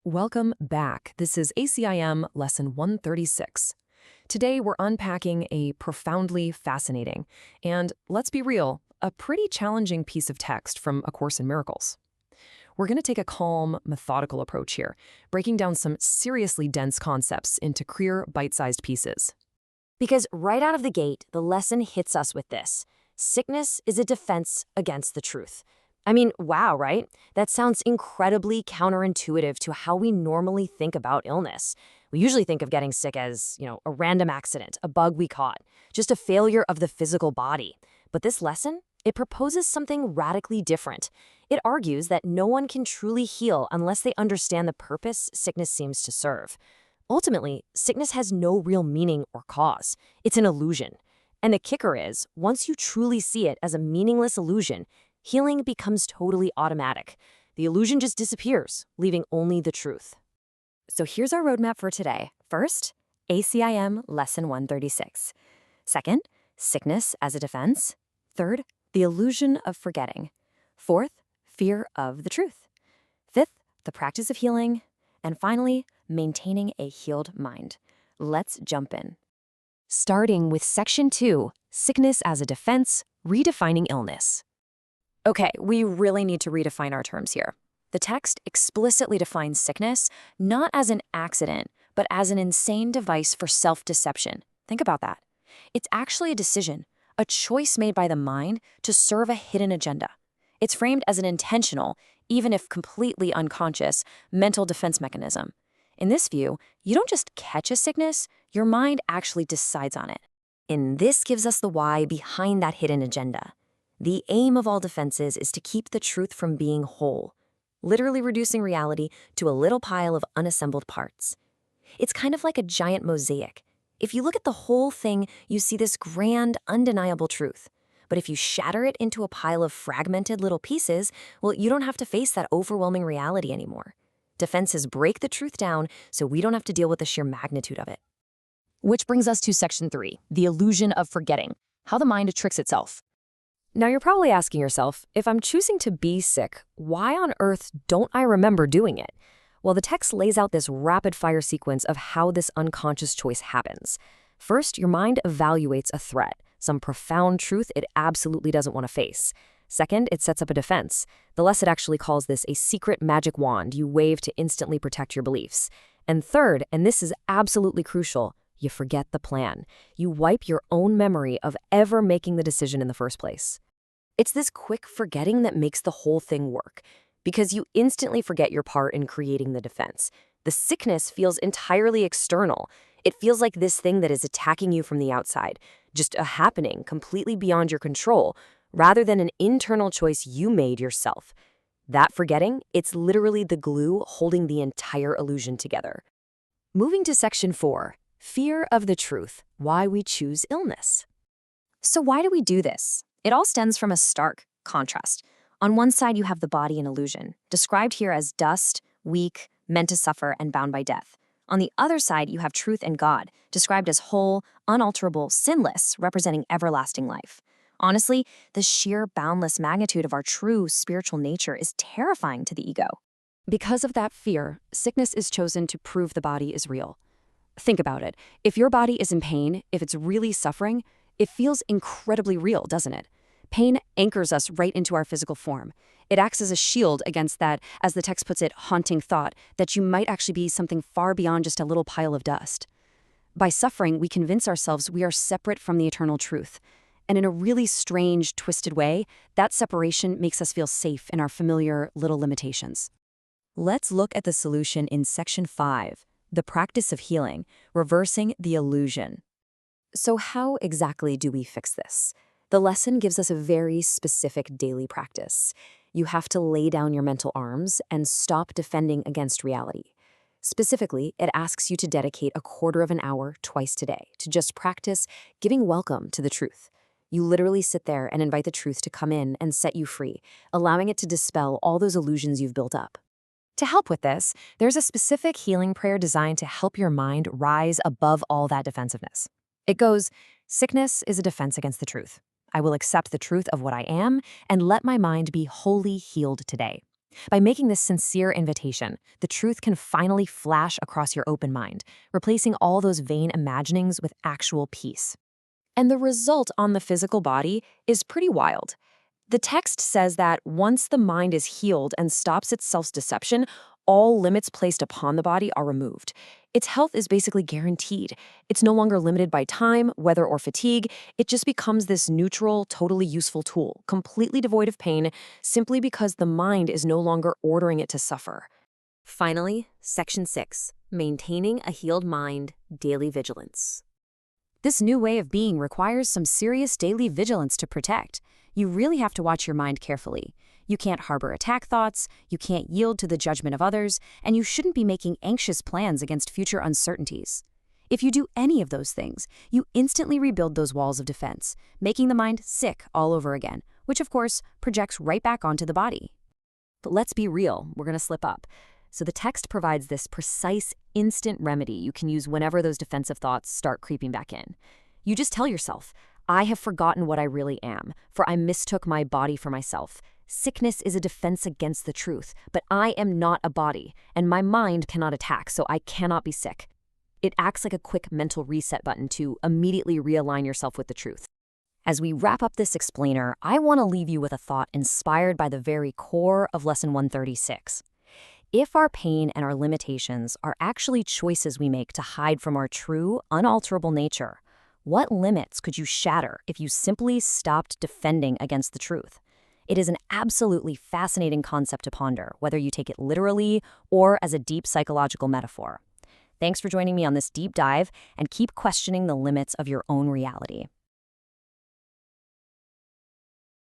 Welcome back. This is ACIM Lesson 136. Today we're unpacking a profoundly fascinating and, let's be real, a pretty challenging piece of text from A Course in Miracles. We're going to take a calm, methodical approach here, breaking down some seriously dense concepts into clear, bite-sized pieces. Because right out of the gate, the lesson hits us with this. Sickness is a defense against the truth. I mean, wow, right? That sounds incredibly counterintuitive to how we normally think about illness. We usually think of getting sick as, a random accident, a bug we caught, just a failure of the physical body. But this lesson, it proposes something radically different. It argues that no one can truly heal unless they understand the purpose sickness seems to serve. Ultimately, sickness has no real meaning or cause. It's an illusion. And the kicker is, once you truly see it as a meaningless illusion, healing becomes totally automatic. The illusion just disappears, leaving only the truth. So here's our roadmap for today. First, ACIM Lesson 136. Second, sickness as a defense. Third, the illusion of forgetting. Fourth, fear of the truth. Fifth, the practice of healing. And finally, maintaining a healed mind. Let's jump in. Starting with Section 2, Sickness as a Defense, Redefining Illness. Okay, we really need to redefine our terms here. The text explicitly defines sickness not as an accident, but as an insane device for self-deception. Think about that. It's actually a decision, a choice made by the mind to serve a hidden agenda. It's framed as an intentional, even if completely unconscious, mental defense mechanism. In this view, you don't just catch a sickness, your mind actually decides on it. And this gives us the why behind that hidden agenda. The aim of all defenses is to keep the truth from being whole, literally reducing reality to a little pile of unassembled parts. It's kind of like a giant mosaic. If you look at the whole thing, you see this grand, undeniable truth. But if you shatter it into a pile of fragmented little pieces, well, you don't have to face that overwhelming reality anymore. Defenses break the truth down so we don't have to deal with the sheer magnitude of it. Which brings us to Section 3, the illusion of forgetting, how the mind tricks itself. Now you're probably asking yourself, if I'm choosing to be sick, why on earth don't I remember doing it? Well, the text lays out this rapid-fire sequence of how this unconscious choice happens. First, your mind evaluates a threat, some profound truth it absolutely doesn't want to face. Second, it sets up a defense. The lesson actually calls this a secret magic wand you wave to instantly protect your beliefs. And third, and this is absolutely crucial, you forget the plan. You wipe your own memory of ever making the decision in the first place. It's this quick forgetting that makes the whole thing work, because you instantly forget your part in creating the defense. The sickness feels entirely external. It feels like this thing that is attacking you from the outside, just a happening completely beyond your control, rather than an internal choice you made yourself. That forgetting, it's literally the glue holding the entire illusion together. Moving to Section 4. Fear of the truth, why we choose illness. So why do we do this? It all stems from a stark contrast. On one side, you have the body in illusion, described here as dust, weak, meant to suffer, and bound by death. On the other side, you have truth and God, described as whole, unalterable, sinless, representing everlasting life. Honestly, the sheer boundless magnitude of our true spiritual nature is terrifying to the ego. Because of that fear, sickness is chosen to prove the body is real. Think about it. If your body is in pain, if it's really suffering, it feels incredibly real, doesn't it? Pain anchors us right into our physical form. It acts as a shield against that, as the text puts it, haunting thought that you might actually be something far beyond just a little pile of dust. By suffering, we convince ourselves we are separate from the eternal truth. And in a really strange, twisted way, that separation makes us feel safe in our familiar little limitations. Let's look at the solution in Section 5. The practice of healing, reversing the illusion. So how exactly do we fix this? The lesson gives us a very specific daily practice. You have to lay down your mental arms and stop defending against reality. Specifically, it asks you to dedicate a quarter of an hour twice today to just practice giving welcome to the truth. You literally sit there and invite the truth to come in and set you free, allowing it to dispel all those illusions you've built up. To help with this, there's a specific healing prayer designed to help your mind rise above all that defensiveness. It goes, sickness is a defense against the truth. I will accept the truth of what I am and let my mind be wholly healed today. By making this sincere invitation, the truth can finally flash across your open mind, replacing all those vain imaginings with actual peace. And the result on the physical body is pretty wild. The text says that once the mind is healed and stops its self-deception, all limits placed upon the body are removed. Its health is basically guaranteed. It's no longer limited by time, weather, or fatigue. It just becomes this neutral, totally useful tool, completely devoid of pain, simply because the mind is no longer ordering it to suffer. Finally, Section 6, Maintaining a Healed Mind, Daily Vigilance. This new way of being requires some serious daily vigilance to protect. You really have to watch your mind carefully. You can't harbor attack thoughts, you can't yield to the judgment of others, and you shouldn't be making anxious plans against future uncertainties. If you do any of those things, you instantly rebuild those walls of defense, making the mind sick all over again, which of course projects right back onto the body. But let's be real, we're going to slip up. So the text provides this precise, instant remedy you can use whenever those defensive thoughts start creeping back in. You just tell yourself, I have forgotten what I really am, for I mistook my body for myself. Sickness is a defense against the truth, but I am not a body, and my mind cannot attack, so I cannot be sick. It acts like a quick mental reset button to immediately realign yourself with the truth. As we wrap up this explainer, I want to leave you with a thought inspired by the very core of Lesson 136. If our pain and our limitations are actually choices we make to hide from our true, unalterable nature, what limits could you shatter if you simply stopped defending against the truth? It is an absolutely fascinating concept to ponder, whether you take it literally or as a deep psychological metaphor. Thanks for joining me on this deep dive, and keep questioning the limits of your own reality.